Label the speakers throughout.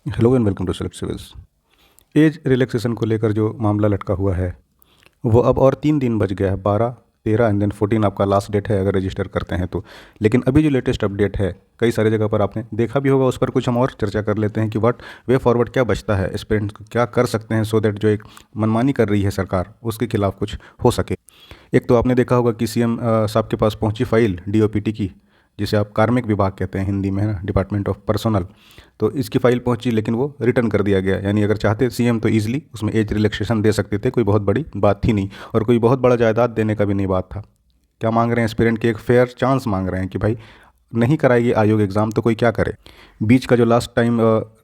Speaker 1: Hello and welcome to Select Civils. Age relaxation को लेकर जो मामला लटका हुआ है वो अब और 3 दिन बच गया है। 12, 13 एंड देन 14 आपका लास्ट डेट है अगर रजिस्टर करते हैं तो। लेकिन अभी जो लेटेस्ट अपडेट है, कई सारे जगह पर आपने देखा भी होगा, उस पर कुछ हम और चर्चा कर लेते हैं कि व्हाट वे फॉरवर्ड क्या बचता है, एस्पिरेंट्स को क्या कर सकते हैं सो दैट जो एक मनमानी कर रही है सरकार उसके खिलाफ कुछ हो सके। एक तो आपने देखा होगा कि सीएम साहब के पास पहुंची फाइल डीओपीटी की, जिसे आप कार्मिक विभाग कहते हैं हिंदी में, है ना, डिपार्टमेंट ऑफ पर्सनल। तो इसकी फ़ाइल पहुंची लेकिन वो रिटर्न कर दिया गया। यानी अगर चाहते सीएम तो ईजिली उसमें एज रिलैक्सेशन दे सकते थे, कोई बहुत बड़ी बात थी नहीं और कोई बहुत बड़ा जायदाद देने का भी नहीं बात था। क्या मांग रहे हैं एस्पिरेंट के? एक फेयर चांस मांग रहे हैं कि भाई नहीं कराएगी आयोग एग्ज़ाम तो कोई क्या करे। बीच का जो last time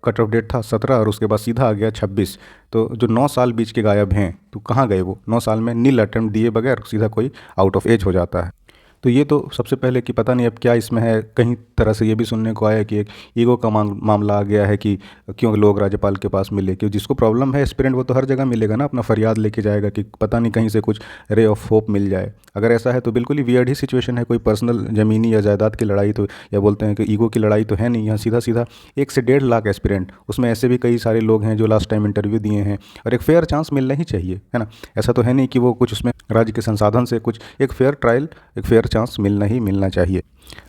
Speaker 1: cut off date था 17 और उसके बाद सीधा आ गया 26। तो जो 9 साल बीच के गायब हैं तो कहाँ गए वो? 9 साल में नील अटेम्प्ट दिए बगैर सीधा कोई आउट ऑफ एज हो जाता है। तो ये तो सबसे पहले कि पता नहीं अब क्या इसमें है। कहीं तरह से ये भी सुनने को आया कि एक ईगो का मामला आ गया है कि क्यों लोग राज्यपाल के पास मिले, क्यों जिसको प्रॉब्लम है एस्पिरेंट वो तो हर जगह मिलेगा ना, अपना फरियाद लेके जाएगा कि पता नहीं कहीं से कुछ रे ऑफ होप मिल जाए। अगर ऐसा है तो बिल्कुल ही वियर्ड ही सिचुएशन है। कोई पर्सनल ज़मीनी या जायदाद की लड़ाई तो, या बोलते हैं कि ईगो की लड़ाई तो है नहीं। यहाँ सीधा सीधा 1 से 1.5 लाख एस्पिरेंट, उसमें ऐसे भी कई सारे लोग हैं जो लास्ट टाइम इंटरव्यू दिए हैं और एक फेयर चांस मिलना ही चाहिए, है ना। ऐसा तो है नहीं कि वो कुछ उसमें राज्य के संसाधन से कुछ, एक फेयर ट्रायल, एक फेयर चांस मिलना ही मिलना चाहिए।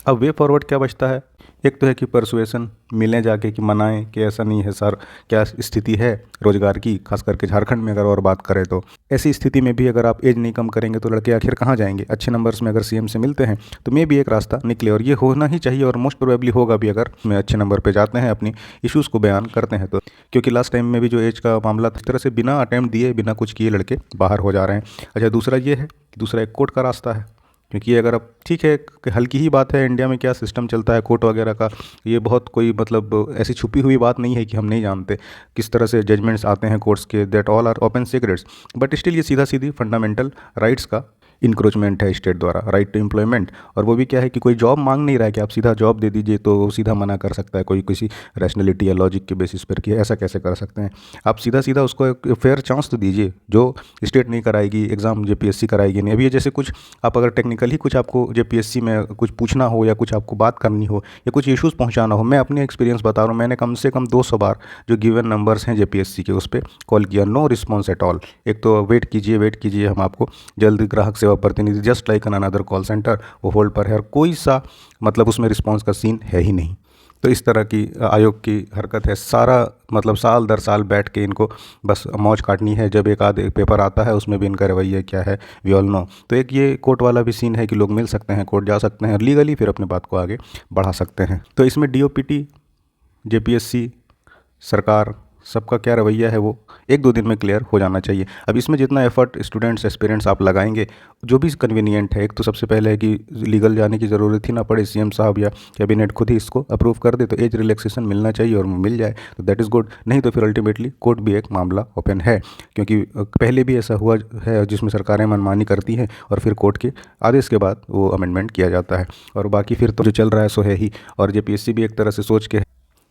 Speaker 1: अब वे फॉरवर्ड क्या बचता है? एक तो है कि परसुएसन, मिलें जाके कि मनाएं कि ऐसा नहीं है सर, क्या स्थिति है रोजगार की, खास करके झारखंड में अगर और बात करें तो। ऐसी स्थिति में भी अगर आप एज नहीं कम करेंगे तो लड़के आखिर कहाँ जाएंगे? अच्छे नंबर्स में अगर सीएम से मिलते हैं तो मे भी एक रास्ता निकले, और ये होना ही चाहिए और मोस्ट प्रोबेबली होगा भी अगर में अच्छे नंबर पे जाते हैं, अपनी इश्यूज़ को बयान करते हैं तो। क्योंकि लास्ट टाइम में भी जो एज का मामला था, इस तरह से बिना अटैम्प्ट दिए बिना कुछ किए लड़के बाहर हो जा रहे हैं। अच्छा, दूसरा ये है, दूसरा एक कोर्ट का रास्ता है। क्योंकि अगर अब ठीक है कि हल्की ही बात है, इंडिया में क्या सिस्टम चलता है कोर्ट वगैरह का, ये बहुत कोई मतलब ऐसी छुपी हुई बात नहीं है कि हम नहीं जानते किस तरह से जजमेंट्स आते हैं कोर्ट्स के, that all are open secrets. But still ये सीधा सीधी फंडामेंटल राइट्स का इंक्रोचमेंट है स्टेट द्वारा, राइट टू एम्प्लॉयमेंट। और वो भी क्या है कि कोई जॉब मांग नहीं रहा है कि आप सीधा जॉब दे दीजिए, तो वो सीधा मना कर सकता है कोई किसी रैशनैलिटी या लॉजिक के बेसिस पर कि ऐसा कैसे कर सकते हैं। आप सीधा सीधा उसको एक फेयर चांस तो दीजिए, जो स्टेट नहीं कराएगी एग्ज़ाम, जेपीएससी कराएगी नहीं। अभी ये जैसे कुछ आप अगर टेक्निकली कुछ आपको जेपीएससी में कुछ पूछना हो या कुछ आपको बात करनी हो या कुछ इश्यूज़ पहुंचाना हो, मैं अपने एक्सपीरियंस बता रहा हूँ, मैंने कम से कम 200 बार जो गिवन नंबर्स हैं जेपीएससी के उस पर कॉल किया, नो रिस्पॉन्स एट ऑल। एक तो वेट कीजिए, हम आपको जल्द ग्राहक सेवा प्रतिनिधि, just like an another call centre, वो होल्ड पर है और कोई सा मतलब उसमें रिस्पॉन्स का सीन है ही नहीं। तो इस तरह की आयोग की हरकत है। सारा मतलब साल दर साल बैठ के इनको बस मौज काटनी है। जब एक आधे पेपर आता है उसमें भी इनका रवैया क्या है, वी ऑल नो। तो एक ये कोर्ट वाला भी सीन है कि लोग मिल सकते हैं, कोर्ट जा सकते हैं लीगली, फिर अपने बात को आगे बढ़ा सकते हैं। तो इसमें डीओपीटी, जेपीएससी, सरकार, सबका क्या रवैया है वो 1-2 दिन में क्लियर हो जाना चाहिए। अब इसमें जितना एफर्ट स्टूडेंट्स एस्पिरेंट्स आप लगाएंगे, जो भी कन्वीनियंट है, एक तो सबसे पहले है कि लीगल जाने की ज़रूरत ही ना पड़े, सीएम साहब या कैबिनेट खुद ही इसको अप्रूव कर दे तो एज रिलैक्सेशन मिलना चाहिए और मिल जाए तो दैट इज़ गुड। नहीं तो फिर अल्टीमेटली कोर्ट भी एक मामला ओपन है, क्योंकि पहले भी ऐसा हुआ है जिसमें सरकारें मनमानी करती हैं और फिर कोर्ट के आदेश के बाद वो अमेंडमेंट किया जाता है। और बाकी फिर तो जो चल रहा है सो है ही। और जेपीएससी भी एक तरह से सोच के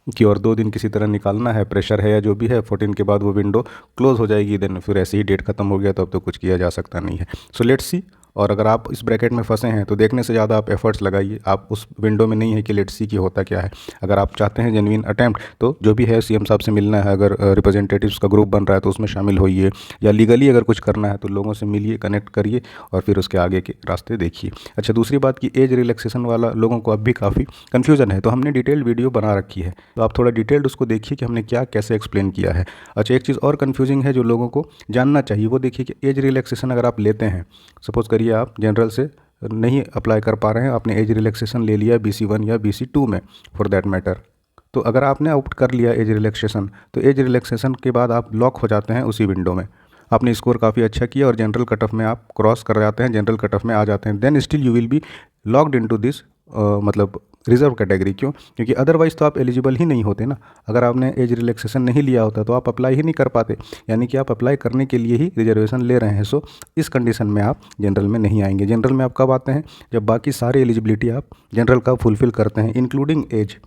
Speaker 1: कि और 2 दिन किसी तरह निकालना है, प्रेशर है या जो भी है, 14 के बाद वो विंडो क्लोज हो जाएगी, देन फिर ऐसे ही डेट खत्म हो गया तो अब तो कुछ किया जा सकता नहीं है। So let's see. और अगर आप इस ब्रैकेट में फंसे हैं तो देखने से ज़्यादा आप एफर्ट्स लगाइए। आप उस विंडो में नहीं है कि लेट्स सी कि होता क्या है। अगर आप चाहते हैं जेन्युइन अटैम्प्ट तो जो भी है सीएम साहब से मिलना है, अगर रिप्रेजेंटेटिव्स का ग्रुप बन रहा है तो उसमें शामिल होइए, या लीगली अगर कुछ करना है तो लोगों से मिलिए, कनेक्ट करिए और फिर उसके आगे के रास्ते देखिए। अच्छा, दूसरी बात कि एज रिलैक्सेशन वाला लोगों को अब भी काफ़ी कन्फ्यूज़न है, तो हमने डिटेल्ड वीडियो बना रखी है, तो आप थोड़ा डिटेल्ड उसको देखिए कि हमने क्या कैसे एक्सप्लेन किया है। अच्छा, एक चीज़ और कन्फ्यूजिंग है जो लोगों को जानना चाहिए, वो देखिए कि एज रिलैक्सेशन अगर आप लेते हैं, सपोज़ करिए आप जनरल से नहीं अप्लाई कर पा रहे हैं, आपने एज रिलैक्सेशन ले लिया BC1 या BC2 में फॉर दैट मैटर, तो अगर आपने आउट कर लिया एज रिलैक्सेशन तो एज रिलैक्सेशन के बाद आप लॉक हो जाते हैं उसी विंडो में। आपने स्कोर काफ़ी अच्छा किया और जनरल कट ऑफ में आप क्रॉस कर जाते हैं, जनरल कट ऑफ में आ जाते हैं, then still you will be locked into this मतलब रिजर्व कैटेगरी। क्यों? क्योंकि अदरवाइज़ तो आप एलिजिबल ही नहीं होते ना। अगर आपने एज रिलैक्सेशन नहीं लिया होता तो आप अप्लाई ही नहीं कर पाते, यानी कि आप अप्लाई करने के लिए ही रिजर्वेशन ले रहे हैं। सो इस कंडीशन में आप जनरल में नहीं आएंगे। जनरल में आप कब आते हैं? जब बाकी सारे एलिजिबिलिटी आप जनरल का फुलफ़िल करते हैं, इंक्लूडिंग एज।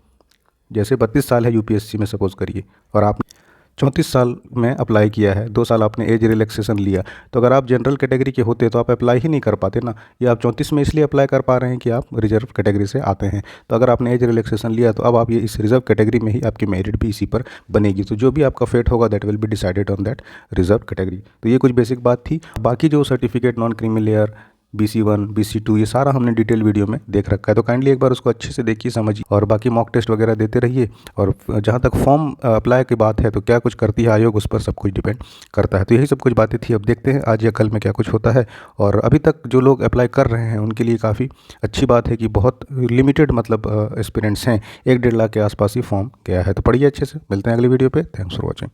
Speaker 1: जैसे 32 साल है यूपीएससी में सपोज़ करिए और आप 34 साल में अप्लाई किया है, 2 साल आपने एज रिलैक्सेशन लिया, तो अगर आप जनरल कैटेगरी के होते तो आप अप्लाई ही नहीं कर पाते ना। ये आप 34 में इसलिए अप्लाई कर पा रहे हैं कि आप रिजर्व कैटेगरी से आते हैं। तो अगर आपने एज रिलैक्सेशन लिया तो अब आप ये इस रिजर्व कैटेगरी में ही आपकी मेरिट भी इसी पर बनेगी। तो जो भी आपका फेट होगा that will be decided on that reserve category. तो ये कुछ बेसिक बात थी। बाकी जो certificate non creamy layer, BC1 BC2 ये सारा हमने डिटेल वीडियो में देख रखा है, तो काइंडली एक बार उसको अच्छे से देखिए, समझिए, और बाकी मॉक टेस्ट वगैरह देते रहिए। और जहाँ तक फॉर्म अप्लाई की बात है तो क्या कुछ करती है आयोग, उस पर सब कुछ डिपेंड करता है। तो यही सब कुछ बातें थी। अब देखते हैं आज या कल में क्या कुछ होता है। और अभी तक जो लोग अप्लाई कर रहे हैं उनके लिए काफ़ी अच्छी बात है कि बहुत लिमिटेड मतलब एस्पिरेंट्स हैं, 1-1.5 लाख के आसपास ही फॉर्म गया है। तो पढ़िए अच्छे से, मिलते हैं अगली वीडियो पे। Thanks for watching.